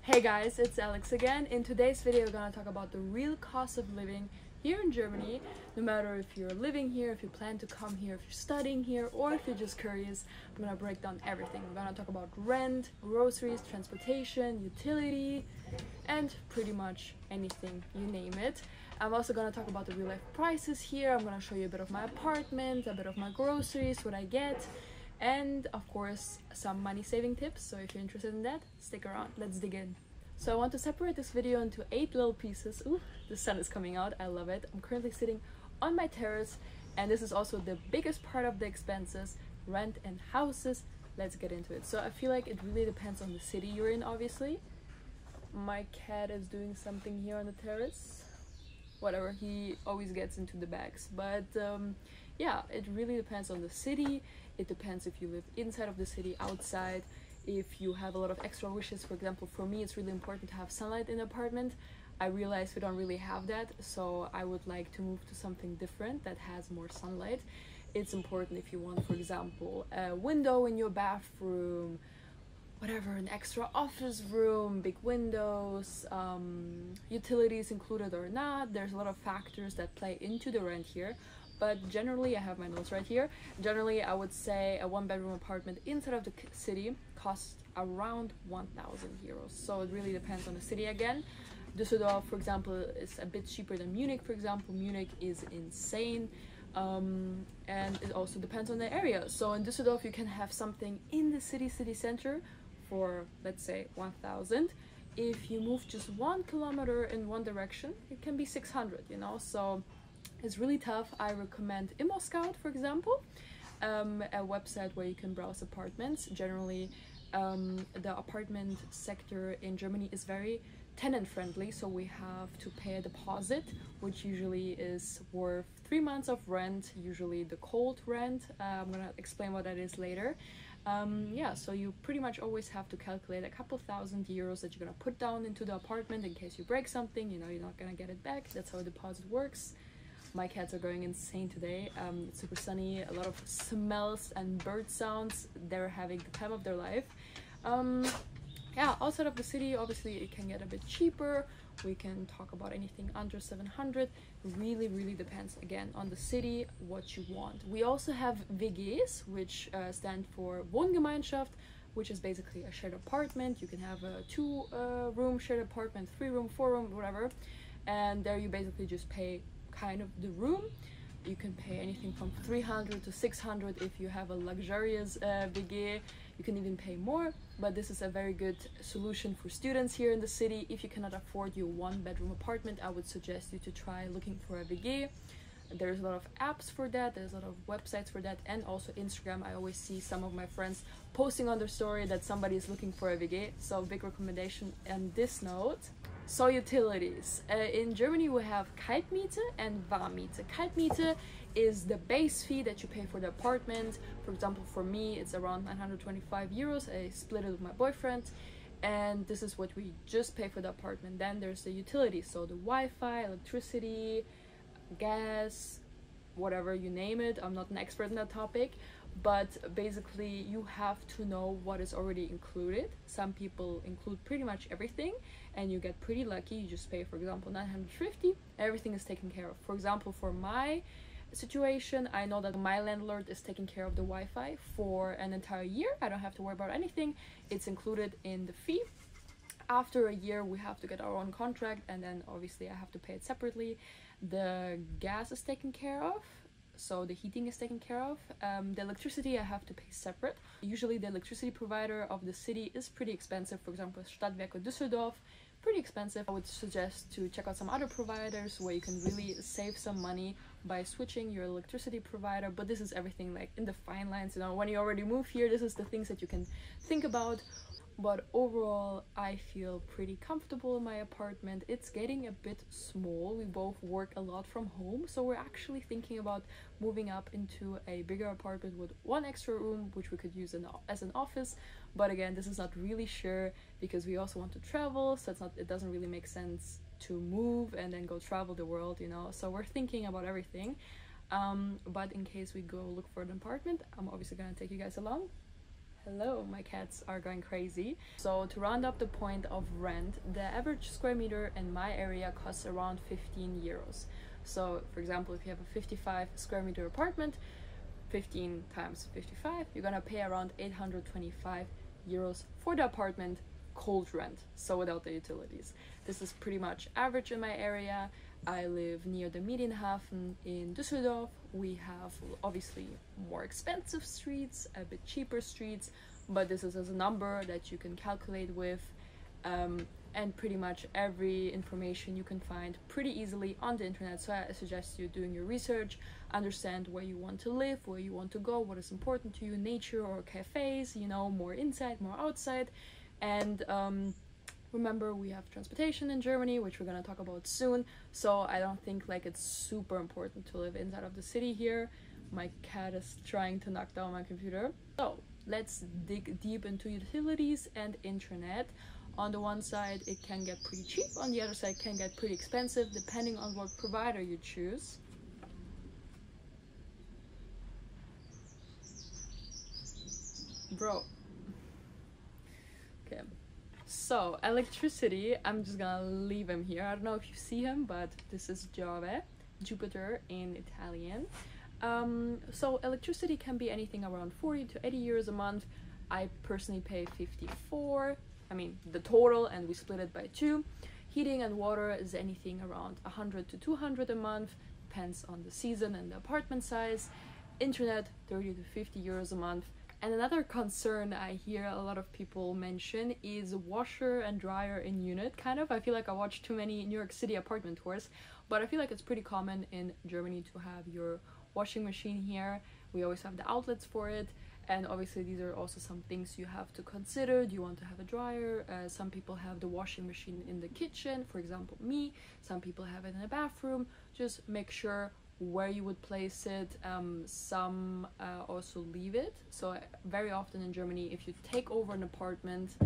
Hey guys, it's Alex again. In today's video, we're gonna talk about the real cost of living here in Germany. No matter if you're living here, if you plan to come here, if you're studying here, or if you're just curious, I'm gonna break down everything. We're gonna talk about rent, groceries, transportation, utility, and pretty much anything, you name it. I'm also gonna talk about the real life prices here. I'm gonna show you a bit of my apartment, a bit of my groceries, what I get, and of course some money saving tips. So if you're interested in that, stick around. Let's dig in. So I want to separate this video into 8 little pieces. Ooh, the sun is coming out, I love it. I'm currently sitting on my terrace, and this is also the biggest part of the expenses: rent and houses. Let's get into it. So I feel like it really depends on the city you're in. Obviously my cat is doing something here on the terrace, whatever, he always gets into the bags. But yeah, it really depends on the city. It depends if you live inside of the city, outside, if you have a lot of extra wishes. For example, for me, it's really important to have sunlight in the apartment. I realize we don't really have that, so I would like to move to something different that has more sunlight. It's important if you want, for example, a window in your bathroom, whatever, an extra office room, big windows, utilities included or not. There's a lot of factors that play into the rent here. But generally, I have my notes right here. Generally, I would say a 1-bedroom apartment inside of the city costs around 1,000 euros. So it really depends on the city again. Düsseldorf, for example, is a bit cheaper than Munich, for example. Munich is insane. And it also depends on the area. So in Düsseldorf, you can have something in the city center for, let's say, 1,000. If you move just 1 kilometer in one direction, it can be 600, you know? So it's really tough. I recommend ImmoScout, for example, a website where you can browse apartments. Generally, the apartment sector in Germany is very tenant friendly, so we have to pay a deposit, which usually is worth 3 months of rent, usually the cold rent. I'm gonna explain what that is later. Yeah, so you pretty much always have to calculate a couple $1,000 euros that you're gonna put down into the apartment in case you break something. You know, you're not gonna get it back. That's how a deposit works. My cats are going insane today. It's super sunny, a lot of smells and bird sounds. They're having the time of their life. Yeah, outside of the city, obviously it can get a bit cheaper. We can talk about anything under 700. Really depends again on the city, what you want. We also have WGs, which stand for Wohngemeinschaft, which is basically a shared apartment. You can have a 2-room shared apartment, 3-room, 4-room, whatever. And there you basically just pay kind of the room. You can pay anything from 300 to 600 if you have a luxurious WG. You can even pay more, but this is a very good solution for students here in the city. If you cannot afford your 1-bedroom apartment, I would suggest you to try looking for a WG. There's a lot of apps for that, there's a lot of websites for that, and also Instagram. I always see some of my friends posting on their story that somebody is looking for a WG, so big recommendation on this note. So utilities. In Germany we have Kaltmiete and Warmmiete. Kaltmiete is the base fee that you pay for the apartment. For example, for me it's around 925 euros. I split it with my boyfriend, and this is what we just pay for the apartment. Then there's the utilities, so the Wi-Fi, electricity, gas, whatever, you name it. I'm not an expert in that topic, but basically you have to know what is already included. Some people include pretty much everything, and you get pretty lucky. You just pay, for example, 950, everything is taken care of. For example, for my situation, I know that my landlord is taking care of the Wi-Fi for an entire year. I don't have to worry about anything. It's included in the fee. After a year we have to get our own contract, and then obviously I have to pay it separately. The gas is taken care of, so the heating is taken care of. The electricity I have to pay separate. Usually the electricity provider of the city is pretty expensive. For example, Stadtwerke Düsseldorf, pretty expensive. I would suggest to check out some other providers where you can really save some money by switching your electricity provider. But this is everything like in the fine lines, you know, when you already move here, this is the things that you can think about. But overall, I feel pretty comfortable in my apartment. It's getting a bit small. We both work a lot from home, so we're actually thinking about moving up into a bigger apartment with 1 extra room, which we could use as an office. But again, this is not really sure because we also want to travel, so it doesn't really make sense to move and then go travel the world, you know. So we're thinking about everything. But in case we go look for an apartment, I'm obviously gonna take you guys along. Hello, my cats are going crazy. So to round up the point of rent, the average square meter in my area costs around 15 euros. So for example, if you have a 55 square meter apartment, 15 times 55, you're gonna pay around 825 euros for the apartment cold rent, so without the utilities. This is pretty much average in my area. I live near the Medienhafen in Düsseldorf. We have obviously more expensive streets, a bit cheaper streets, but this is as a number that you can calculate with, and pretty much every information you can find pretty easily on the internet. So I suggest you doing your research, understand where you want to live, where you want to go, what is important to you, nature or cafes, you know, more inside, more outside. And remember, we have transportation in Germany, which we're gonna talk about soon. So I don't think like it's super important to live inside of the city here. My cat is trying to knock down my computer. So let's dig deep into utilities and internet. On the one side, it can get pretty cheap. On the other side, it can get pretty expensive depending on what provider you choose. Bro. Okay. So, electricity, I'm just gonna leave him here. I don't know if you see him, but this is Giove, Jupiter in Italian. So electricity can be anything around 40 to 80 euros a month. I personally pay 54. I mean, the total, and we split it by 2. Heating and water is anything around 100 to 200 a month, depends on the season and the apartment size. Internet, 30 to 50 euros a month. And another concern I hear a lot of people mention is washer and dryer in unit, kind of. I feel like I watch too many New York City apartment tours, but I feel like it's pretty common in Germany to have your washing machine here. We always have the outlets for it, and obviously these are also some things you have to consider. Do you want to have a dryer? Some people have the washing machine in the kitchen, for example me. Some people have it in a bathroom. Just make sure where you would place it. Some also leave it. So very often in Germany, if you take over an apartment,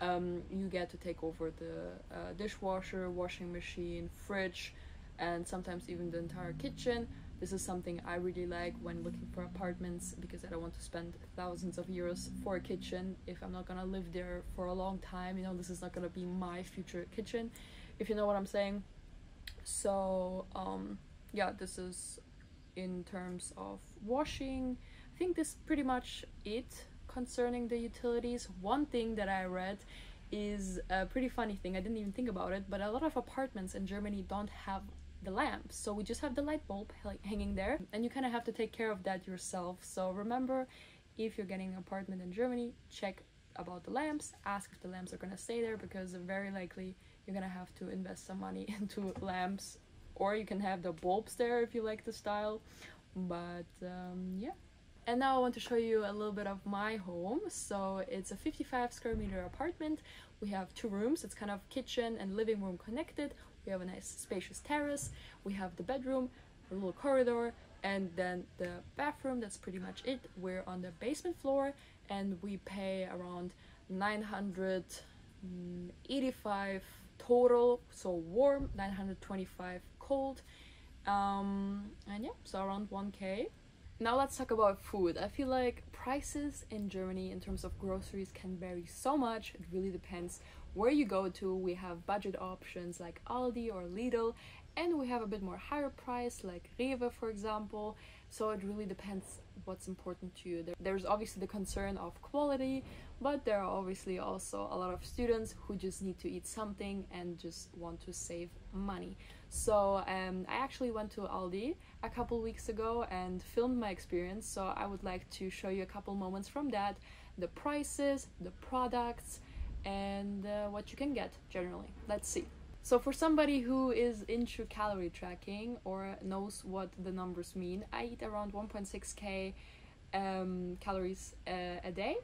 you get to take over the dishwasher, washing machine, fridge, and sometimes even the entire kitchen. This is something I really like when looking for apartments, because I don't want to spend thousands of euros for a kitchen if I'm not gonna live there for a long time. You know, this is not gonna be my future kitchen, if you know what I'm saying. So yeah, this is in terms of washing. I think this is pretty much it concerning the utilities. One thing that I read is a pretty funny thing. I didn't even think about it, but a lot of apartments in Germany don't have the lamps, so we just have the light bulb hanging there, and you kind of have to take care of that yourself. So remember, if you're getting an apartment in Germany, check about the lamps, ask if the lamps are gonna stay there, because very likely you're gonna have to invest some money into lamps, or you can have the bulbs there if you like the style. But yeah. And now I want to show you a little bit of my home. So it's a 55 square meter apartment. We have 2 rooms. It's kind of kitchen and living room connected. We have a nice spacious terrace. We have the bedroom, a little corridor, and then the bathroom. That's pretty much it. We're on the basement floor, and we pay around 985 total, so warm, 925 cold, and yeah, so around 1k. Now let's talk about food. I feel like prices in Germany in terms of groceries can vary so much. It really depends where you go to. We have budget options like Aldi or Lidl, and we have a bit more higher price like Rewe, for example. So it really depends what's important to you. There's obviously the concern of quality, but there are obviously also a lot of students who just need to eat something and just want to save money. So I actually went to Aldi a couple weeks ago and filmed my experience, so I would like to show you a couple moments from that, the prices, the products, and what you can get generally. Let's see. So for somebody who is into calorie tracking or knows what the numbers mean, I eat around 1.6k calories a day,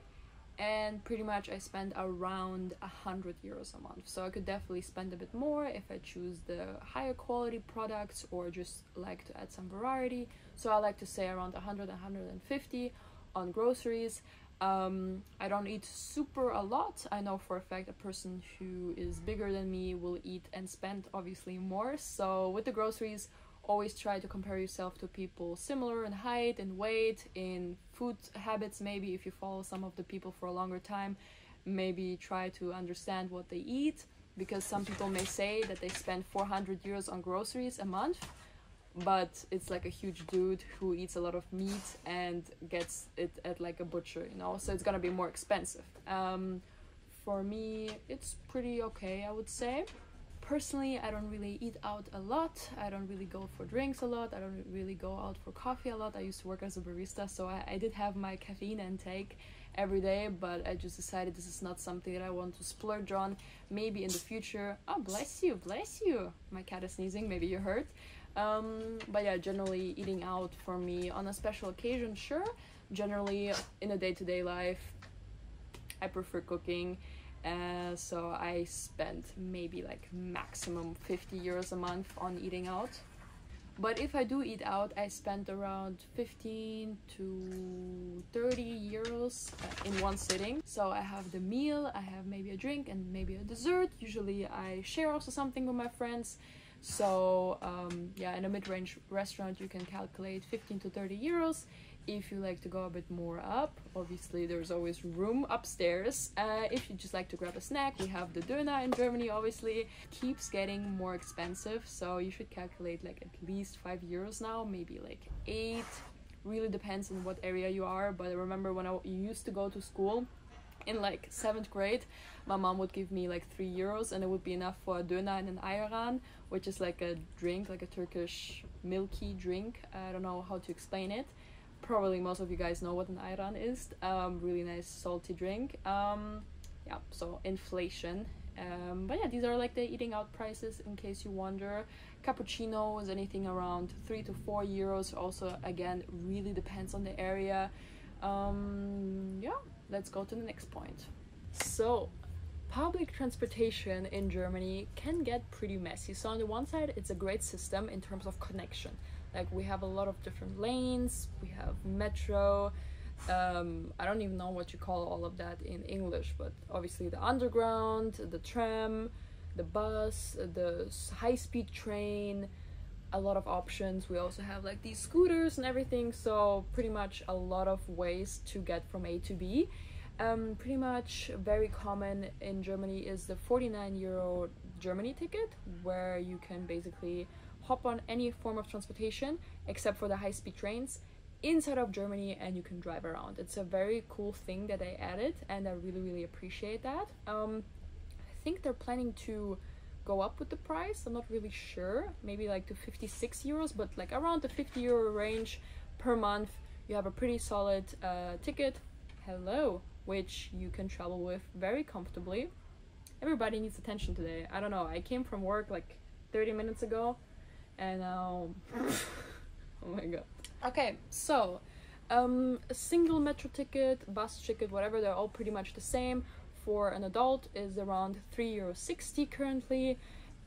and pretty much I spend around 100 euros a month. So I could definitely spend a bit more if I choose the higher quality products or just like to add some variety. So I like to say around 100, 150 on groceries. I don't eat super a lot. I know for a fact a person who is bigger than me will eat and spend obviously more. So with the groceries, always try to compare yourself to people similar in height and weight, in food habits. Maybe if you follow some of the people for a longer time, maybe try to understand what they eat, because some people may say that they spend 400 euros on groceries a month, but it's like a huge dude who eats a lot of meat and gets it at like a butcher, you know, so it's gonna be more expensive. For me, it's pretty okay, I would say. Personally, I don't really eat out a lot. I don't really go for drinks a lot. I don't really go out for coffee a lot. I used to work as a barista, so I did have my caffeine intake every day, but I just decided this is not something that I want to splurge on. Maybe in the future. Oh, bless you, bless you. My cat is sneezing, maybe you heard. But yeah, generally eating out for me on a special occasion, sure. Generally in a day-to-day life, I prefer cooking. So I spend maybe like maximum 50 euros a month on eating out. But if I do eat out, I spend around 15 to 30 euros in one sitting. So I have the meal, I have maybe a drink and maybe a dessert. Usually I share also something with my friends. So yeah, in a mid-range restaurant you can calculate 15 to 30 euros. If you like to go a bit more up, obviously there's always room upstairs. If you just like to grab a snack, we have the Döner in Germany, obviously. Keeps getting more expensive, so you should calculate like at least 5 euros now, maybe like 8. Really depends on what area you are, but I remember when I used to go to school, in like 7th grade, my mom would give me like 3 euros and it would be enough for a Döner and an ayran, which is like a drink, like a Turkish milky drink. I don't know how to explain it. Probably most of you guys know what an ayran is. Really nice salty drink. Yeah, so inflation. But yeah, these are like the eating out prices in case you wonder. Cappuccino is anything around 3 to 4 euros. Also, again, really depends on the area. Yeah, let's go to the next point. So, public transportation in Germany can get pretty messy. So on the one side, it's a great system in terms of connection. Like we have a lot of different lanes, we have metro, I don't even know what you call all of that in English, but obviously the underground, the tram, the bus, the high-speed train, a lot of options. We also have like these scooters and everything, so pretty much a lot of ways to get from A to B. Pretty much very common in Germany is the 49 euro Germany ticket, where you can basically hop on any form of transportation except for the high-speed trains inside of Germany and you can drive around. It's a very cool thing that they added and I really appreciate that. I think they're planning to go up with the price. I'm not really sure, maybe like to 56 euros, but like around the 50 euro range per month. You have a pretty solid ticket, which you can travel with very comfortably. Everybody needs attention today. I don't know, I came from work like 30 minutes ago and now oh my god. Okay, so a single metro ticket, bus ticket, whatever, they're all pretty much the same. For an adult is around 3.60 euro currently.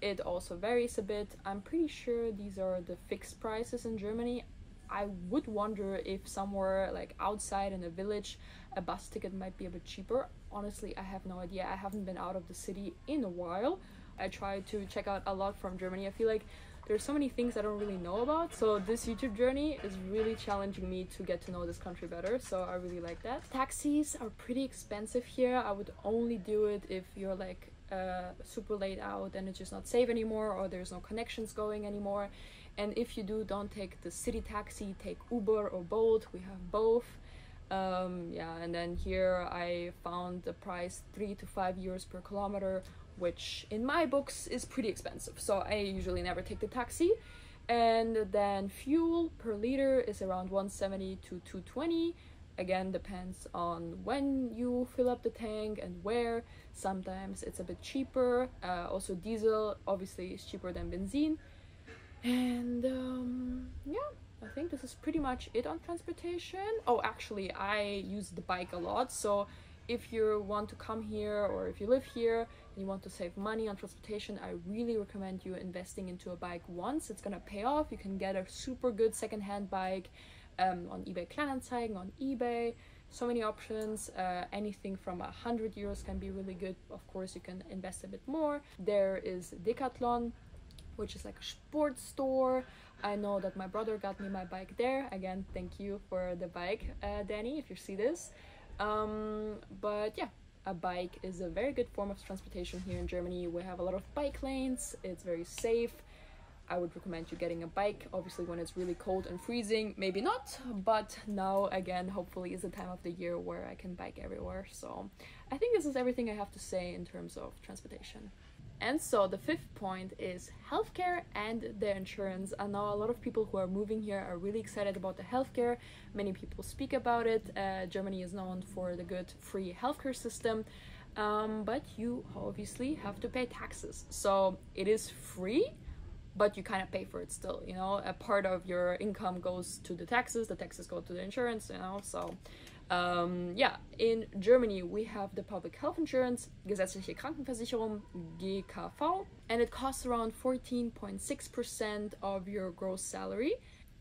It also varies a bit. I'm pretty sure these are the fixed prices in Germany. I would wonder if somewhere like outside in a village a bus ticket might be a bit cheaper. Honestly, I have no idea. I haven't been out of the city in a while. I try to check out a lot from Germany. I feel like there's so many things I don't really know about, so this YouTube journey is really challenging me to get to know this country better, so I really like that. Taxis are pretty expensive here. I would only do it if you're like super late out and it's just not safe anymore, or there's no connections going anymore. And if you do, don't take the city taxi, take Uber or Bolt. We have both. Yeah, and then here I found the price 3 to 5 euros per kilometer, which in my books is pretty expensive, so I usually never take the taxi. And then fuel per liter is around 170 to 220. Again, depends on when you fill up the tank and where. Sometimes it's a bit cheaper. Also diesel obviously is cheaper than benzene. And yeah, I think this is pretty much it on transportation. Oh, actually, I use the bike a lot, so if you want to come here or if you live here and you want to save money on transportation, I really recommend you investing into a bike once. It's gonna pay off. You can get a super good second-hand bike on eBay Kleinanzeigen, on eBay. So many options. Anything from 100 euros can be really good. Of course, you can invest a bit more. There is Decathlon. which is like a sports store. I know that my brother got me my bike there. Again, thank you for the bike, Danny, if you see this. But yeah, a bike is a very good form of transportation here in Germany. We have a lot of bike lanes. It's very safe. I would recommend you getting a bike, obviously when it's really cold and freezing, maybe not, but now again, hopefully is the time of the year where I can bike everywhere. So I think this is everything I have to say in terms of transportation. And so the fifth point is healthcare and the insurance. I know a lot of people who are moving here are really excited about the healthcare. Many people speak about it. Germany is known for the good free healthcare system, but you obviously have to pay taxes. So it is free, but you kind of pay for it still, you know. A part of your income goes to the taxes go to the insurance, you know. So yeah, in Germany we have the public health insurance, gesetzliche Krankenversicherung, GKV, and it costs around 14.6% of your gross salary.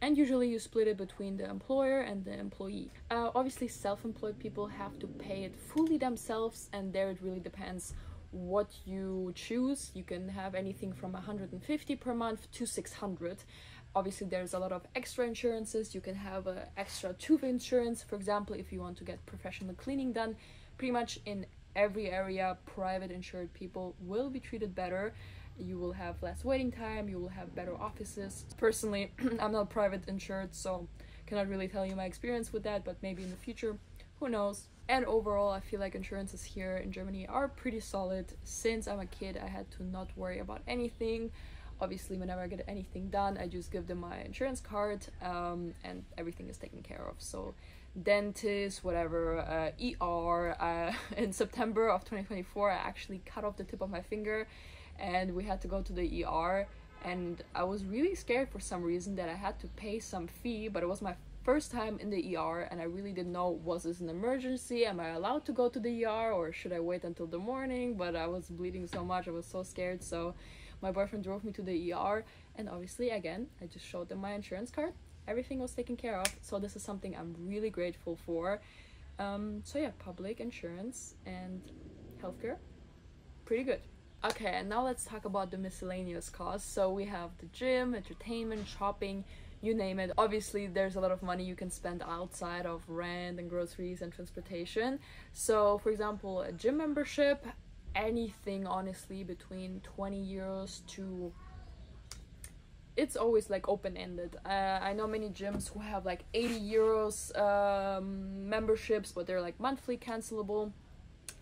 And usually you split it between the employer and the employee. Obviously self-employed people have to pay it fully themselves, and there it really depends what you choose. You can have anything from 150 per month to 600. Obviously there's a lot of extra insurances. You can have an extra tooth insurance, for example, if you want to get professional cleaning done. Pretty much in every area, private insured people will be treated better. You will have less waiting time, you will have better offices. Personally, I'm not private insured, so cannot really tell you my experience with that, but maybe in the future, who knows. And overall, I feel like insurances here in Germany are pretty solid. Since I'm a kid, I had to not worry about anything. Obviously, whenever I get anything done, I just give them my insurance card, and everything is taken care of. So dentist, whatever, ER. In September of 2024, I actually cut off the tip of my finger and we had to go to the ER. And I was really scared for some reason that I had to pay some fee, but it was my first time in the ER and I really didn't know, was this an emergency? Am I allowed to go to the ER or should I wait until the morning? But I was bleeding so much, I was so scared. So my boyfriend drove me to the ER, and obviously again, I just showed them my insurance card. Everything was taken care of. So this is something I'm really grateful for. So yeah, public insurance and healthcare, pretty good. Okay, and now let's talk about the miscellaneous costs. So we have the gym, entertainment, shopping, you name it. Obviously there's a lot of money you can spend outside of rent and groceries and transportation. So for example, a gym membership, anything honestly between 20 euros to, it's always like open-ended. I know many gyms who have like 80 euros memberships, but they're like monthly cancelable.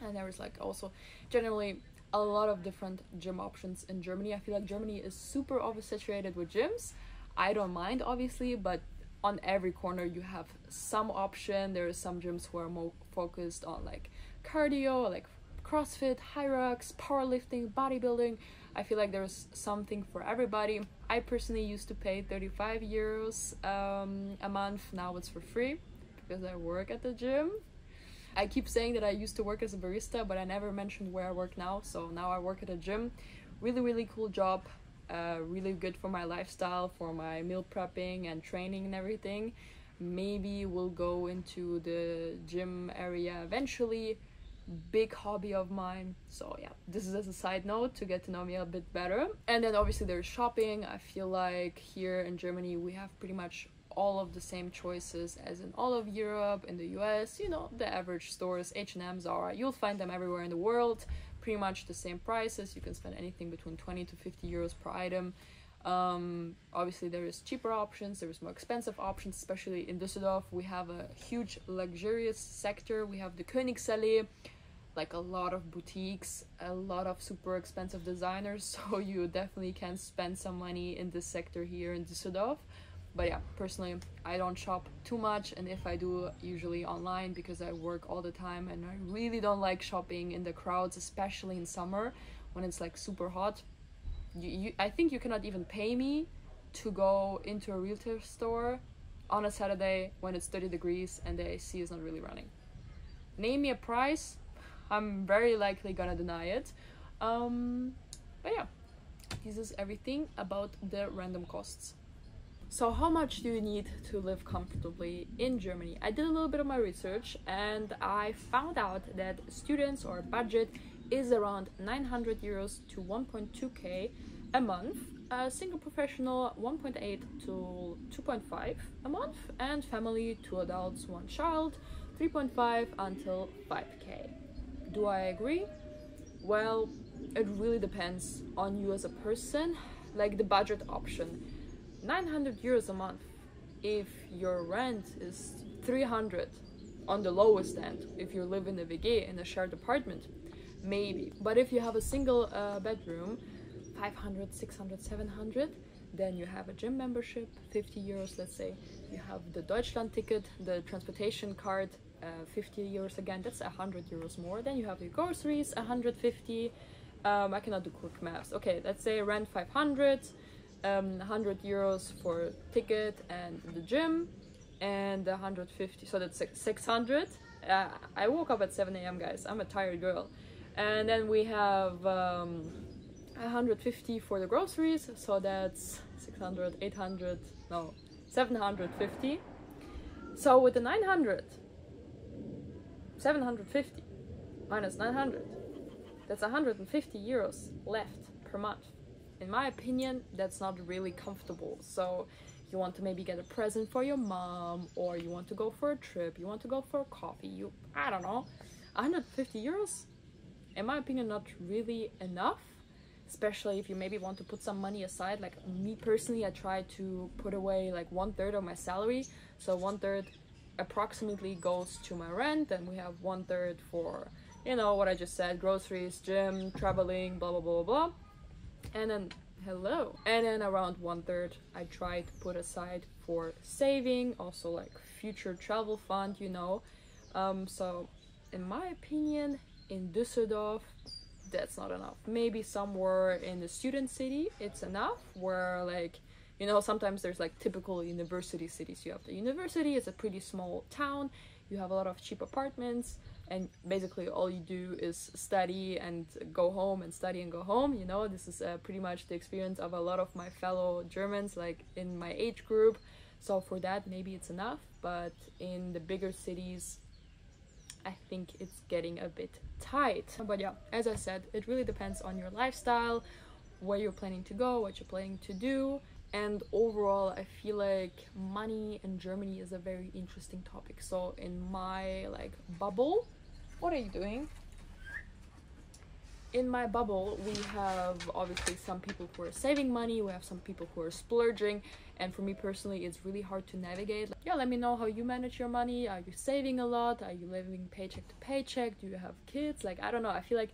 And there is like also generally a lot of different gym options in Germany. I feel like Germany is super oversaturated with gyms. I don't mind obviously, but on every corner you have some option. There are some gyms who are more focused on like cardio, like CrossFit, high rocks, powerlifting, bodybuilding. I feel like there's something for everybody. I personally used to pay 35 euros a month. Now it's for free because I work at the gym. I keep saying that I used to work as a barista, but I never mentioned where I work now. So now I work at a gym. Really cool job. Really good for my lifestyle, for my meal prepping and training and everything. Maybe we'll go into the gym area eventually. Big hobby of mine. So yeah, this is as a side note to get to know me a bit better. And then obviously there's shopping. I feel like here in Germany we have pretty much all of the same choices as in all of Europe, in the US, you know, the average stores, H&M, Zara, you'll find them everywhere in the world, pretty much the same prices. You can spend anything between 20 to 50 euros per item. Obviously there is cheaper options, there is more expensive options, especially in Düsseldorf. We have a huge luxurious sector. We have the Königsallee, like a lot of boutiques, a lot of super expensive designers, so you definitely can spend some money in this sector here in Düsseldorf. But yeah, personally, I don't shop too much, and if I do, usually online because I work all the time and I really don't like shopping in the crowds, especially in summer when it's like super hot. I think you cannot even pay me to go into a retail store on a Saturday when it's 30 degrees and the AC is not really running. Name me a price, I'm very likely gonna deny it. But yeah, this is everything about the random costs. So how much do you need to live comfortably in Germany? I did a little bit of my research and I found out that students or budget is around 900 euros to 1.2k a month. A single professional 1.8 to 2.5 a month, and family, 2 adults, 1 child, 3.5 until 5k. Do I agree? Well, it really depends on you as a person. Like the budget option, 900 euros a month. If your rent is 300 on the lowest end, if you live in a WG, in a shared apartment, maybe. But if you have a single bedroom, 500, 600, 700, then you have a gym membership, 50 euros, let's say. You have the Deutschland ticket, the transportation card, 50 euros again, that's 100 euros more. Then you have your groceries, 150. I cannot do quick maths. Okay, let's say rent 500, 100 euros for ticket and the gym, and 150, so that's 600. I woke up at 7 a.m. guys, I'm a tired girl. And then we have 150 for the groceries, so that's 600, 800, no, 750. So with the 900, 750 minus 900, that's 150 euros left per month. In my opinion, that's not really comfortable. So you want to maybe get a present for your mom, or you want to go for a trip, you want to go for a coffee, I don't know, 150 euros, in my opinion, not really enough. Especially if you maybe want to put some money aside. Like me personally, I try to put away like 1/3 of my salary. So 1/3 approximately goes to my rent, and we have 1/3 for, you know, what I just said, groceries, gym, traveling, blah, blah, blah, blah. And then, and then around 1/3 I try to put aside for saving, also like future travel fund, you know. So in my opinion, in Düsseldorf, that's not enough. Maybe somewhere in the student city it's enough, where like, you know, sometimes there's like typical university cities. You have the university, it's a pretty small town, you have a lot of cheap apartments, and basically all you do is study and go home and study and go home, you know. This is pretty much the experience of a lot of my fellow Germans, like in my age group. So for that, maybe it's enough, but in the bigger cities, I think it's getting a bit tight. But yeah, as I said, it really depends on your lifestyle, where you're planning to go, what you're planning to do. And overall, I feel like money in Germany is a very interesting topic. So in my like bubble, what are you doing? In my bubble, we have obviously some people who are saving money, we have some people who are splurging, and for me personally, it's really hard to navigate. Like, yeah, let me know how you manage your money. Are you saving a lot? Are you living paycheck to paycheck? Do you have kids? Like, I don't know. I feel like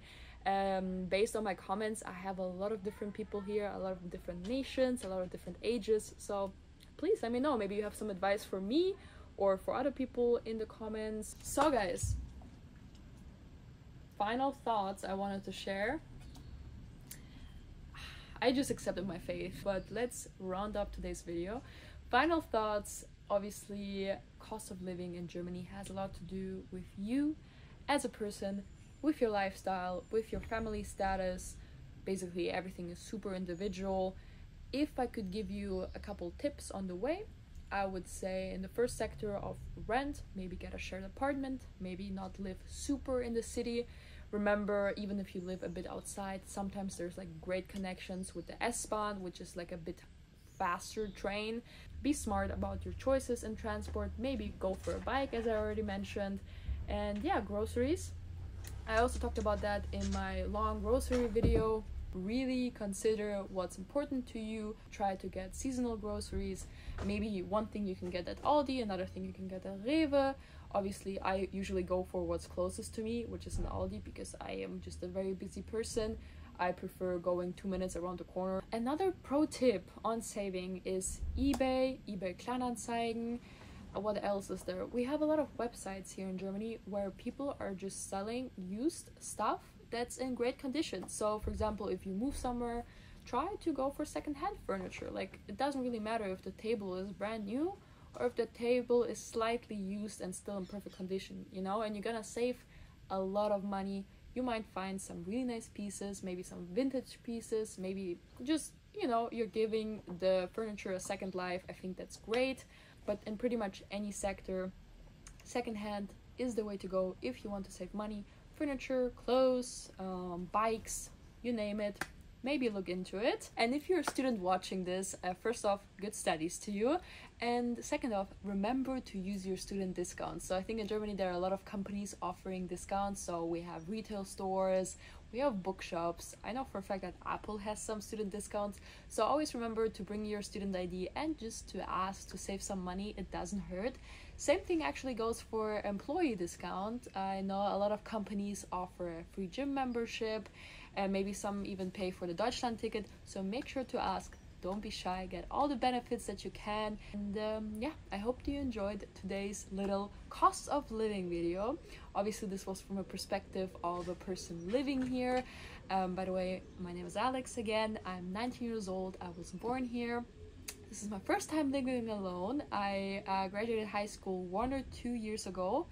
based on my comments, I have a lot of different people here, a lot of different nations, a lot of different ages. So please let me know. Maybe you have some advice for me or for other people in the comments. So guys, final thoughts I wanted to share. I just accepted my fate, but let's round up today's video. Final thoughts, obviously cost of living in Germany has a lot to do with you as a person, with your lifestyle, with your family status. Basically everything is super individual. If I could give you a couple tips on the way, I would say in the first sector of rent, maybe get a shared apartment, maybe not live super in the city. Remember, even if you live a bit outside, sometimes there's like great connections with the S-Bahn, which is like a bit faster train. Be smart about your choices in transport, maybe go for a bike as I already mentioned. And yeah, groceries, I also talked about that in my long grocery video. Really consider what's important to you. Try to get seasonal groceries. Maybe one thing you can get at Aldi, another thing you can get at Rewe. Obviously, I usually go for what's closest to me, which is an Aldi, because I am just a very busy person. I prefer going 2 minutes around the corner. Another pro tip on saving is eBay Kleinanzeigen. What else is there? We have a lot of websites here in Germany where people are just selling used stuff that's in great condition. So for example, if you move somewhere, try to go for secondhand furniture. Like, it doesn't really matter if the table is brand new or if the table is slightly used and still in perfect condition, you know, and you're gonna save a lot of money. You might find some really nice pieces, maybe some vintage pieces, maybe just, you know, you're giving the furniture a second life. I think that's great. But in pretty much any sector, secondhand is the way to go if you want to save money. furniture, clothes, bikes, you name it. Maybe look into it. And if you're a student watching this, first off, good studies to you. And second off, remember to use your student discounts. So I think in Germany there are a lot of companies offering discounts. So we have retail stores, we have bookshops. I know for a fact that Apple has some student discounts. So always remember to bring your student ID and just to ask to save some money. It doesn't hurt. Same thing actually goes for employee discount. I know a lot of companies offer a free gym membership, and maybe some even pay for the Deutschland ticket. So make sure to ask. Don't be shy. Get all the benefits that you can. And yeah, I hope you enjoyed today's little cost of living video. Obviously, this was from a perspective of a person living here. By the way, my name is Alex again. I'm 19 years old. I was born here. This is my first time living alone. I graduated high school 1 or 2 years ago.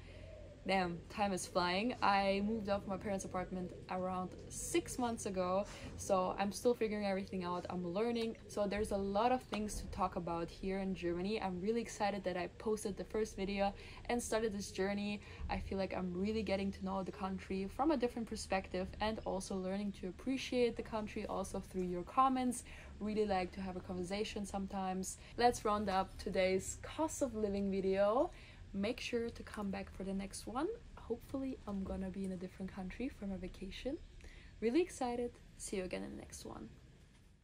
Damn, time is flying. I moved out of my parents' apartment around 6 months ago, so I'm still figuring everything out. I'm learning, so there's a lot of things to talk about here in Germany. I'm really excited that I posted the first video and started this journey. I feel like I'm really getting to know the country from a different perspective and also learning to appreciate the country also through your comments. Really like to have a conversation sometimes. Let's round up today's cost of living video. Make sure to come back for the next one. Hopefully I'm gonna be in a different country for my vacation. Really excited. See you again in the next one.